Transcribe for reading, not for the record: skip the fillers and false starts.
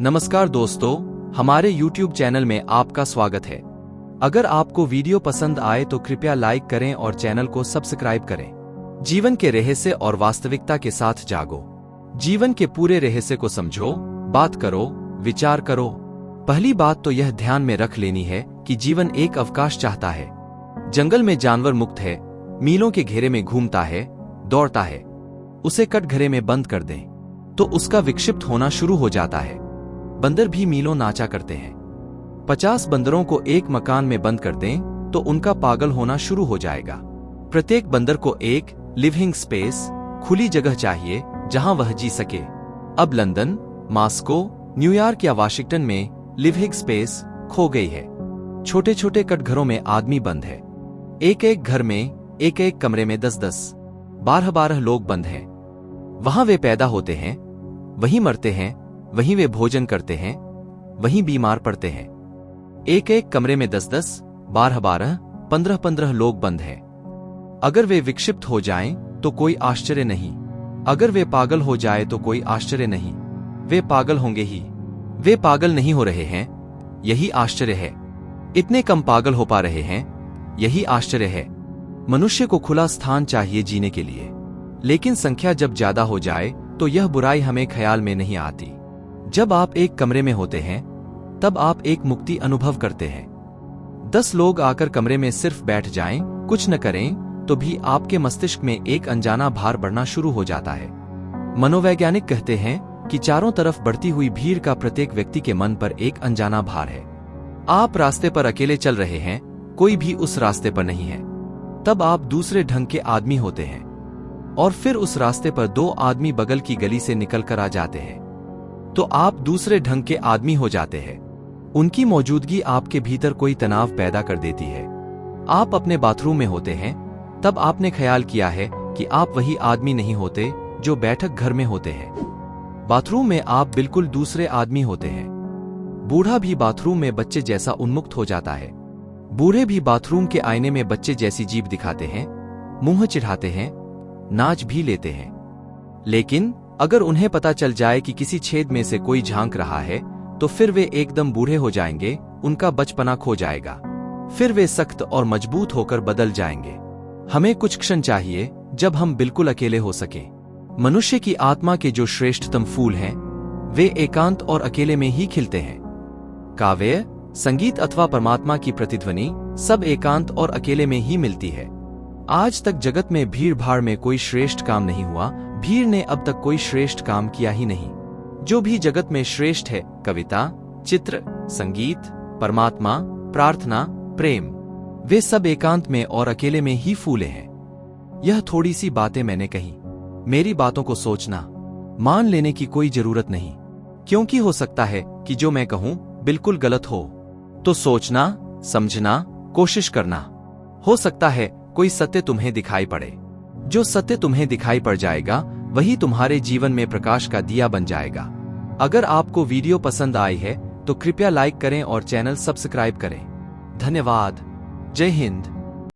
नमस्कार दोस्तों, हमारे YouTube चैनल में आपका स्वागत है। अगर आपको वीडियो पसंद आए तो कृपया लाइक करें और चैनल को सब्सक्राइब करें। जीवन के रहस्य और वास्तविकता के साथ जागो। जीवन के पूरे रहस्य को समझो, बात करो, विचार करो। पहली बात तो यह ध्यान में रख लेनी है कि जीवन एक अवकाश चाहता है। जंगल में जानवर मुक्त है, मीलों के घेरे में घूमता है, दौड़ता है। उसे कटघरे में बंद कर दें तो उसका विक्षिप्त होना शुरू हो जाता है। बंदर भी मीलों नाचा करते हैं। 50 बंदरों को एक मकान में बंद कर दें तो उनका पागल होना शुरू हो जाएगा। प्रत्येक बंदर को एक लिविंग स्पेस, खुली जगह चाहिए जहां वह जी सके। अब लंदन, मॉस्को, न्यूयॉर्क या वाशिंगटन में लिविंग स्पेस खो गई है। छोटे छोटे कटघरों में आदमी बंद है। एक एक घर में, एक एक कमरे में 10-10, 12-12 लोग बंद हैं। वहां वे पैदा होते हैं, वहीं मरते हैं, वहीं वे भोजन करते हैं, वहीं बीमार पड़ते हैं। एक एक कमरे में 10-10, 12-12, 15-15 लोग बंद हैं। अगर वे विक्षिप्त हो जाएं तो कोई आश्चर्य नहीं। अगर वे पागल हो जाए तो कोई आश्चर्य नहीं। वे पागल होंगे ही। वे पागल नहीं हो रहे हैं, यही आश्चर्य है। इतने कम पागल हो पा रहे हैं, यही आश्चर्य है। मनुष्य को खुला स्थान चाहिए जीने के लिए, लेकिन संख्या जब ज्यादा हो जाए तो यह बुराई हमें ख्याल में नहीं आती। जब आप एक कमरे में होते हैं तब आप एक मुक्ति अनुभव करते हैं। 10 लोग आकर कमरे में सिर्फ बैठ जाएं, कुछ न करें तो भी आपके मस्तिष्क में एक अनजाना भार बढ़ना शुरू हो जाता है। मनोवैज्ञानिक कहते हैं कि चारों तरफ बढ़ती हुई भीड़ का प्रत्येक व्यक्ति के मन पर एक अनजाना भार है। आप रास्ते पर अकेले चल रहे हैं, कोई भी उस रास्ते पर नहीं है। तब आप दूसरे ढंग के आदमी होते हैं और फिर उस रास्ते पर 2 आदमी बगल की गली से निकलकर आ जाते हैं तो आप दूसरे ढंग के आदमी हो जाते हैं। उनकी मौजूदगी आपके भीतर कोई तनाव पैदा कर देती है। आप अपने बाथरूम में होते हैं, तब आपने ख्याल किया है कि आप वही आदमी नहीं होते जो बैठक घर में होते हैं। बाथरूम में आप बिल्कुल दूसरे आदमी होते हैं। बूढ़ा भी बाथरूम में बच्चे जैसा उन्मुक्त हो जाता है। बूढ़े भी बाथरूम के आईने में बच्चे जैसी जीभ दिखाते हैं, मुंह चिढ़ाते हैं, नाच भी लेते हैं। लेकिन अगर उन्हें पता चल जाए कि किसी छेद में से कोई झांक रहा है तो फिर वे एकदम बूढ़े हो जाएंगे, उनका बचपना खो जाएगा। फिर वे सख्त और मजबूत होकर बदल जाएंगे। हमें कुछ क्षण चाहिए जब हम बिल्कुल अकेले हो सकें। मनुष्य की आत्मा के जो श्रेष्ठतम फूल हैं, वे एकांत और अकेले में ही खिलते हैं। काव्य, संगीत अथवा परमात्मा की प्रतिध्वनि सब एकांत और अकेले में ही मिलती है। आज तक जगत में भीड़ भाड़ में कोई श्रेष्ठ काम नहीं हुआ। भीड़ ने अब तक कोई श्रेष्ठ काम किया ही नहीं। जो भी जगत में श्रेष्ठ है, कविता, चित्र, संगीत, परमात्मा, प्रार्थना, प्रेम, वे सब एकांत में और अकेले में ही फूले हैं। यह थोड़ी सी बातें मैंने कही। मेरी बातों को सोचना, मान लेने की कोई जरूरत नहीं, क्योंकि हो सकता है कि जो मैं कहूं बिल्कुल गलत हो। तो सोचना, समझना, कोशिश करना। हो सकता है कोई सत्य तुम्हें दिखाई पड़े। जो सत्य तुम्हें दिखाई पड़ जाएगा वही तुम्हारे जीवन में प्रकाश का दिया बन जाएगा। अगर आपको वीडियो पसंद आई है तो कृपया लाइक करें और चैनल सब्सक्राइब करें। धन्यवाद। जय हिंद।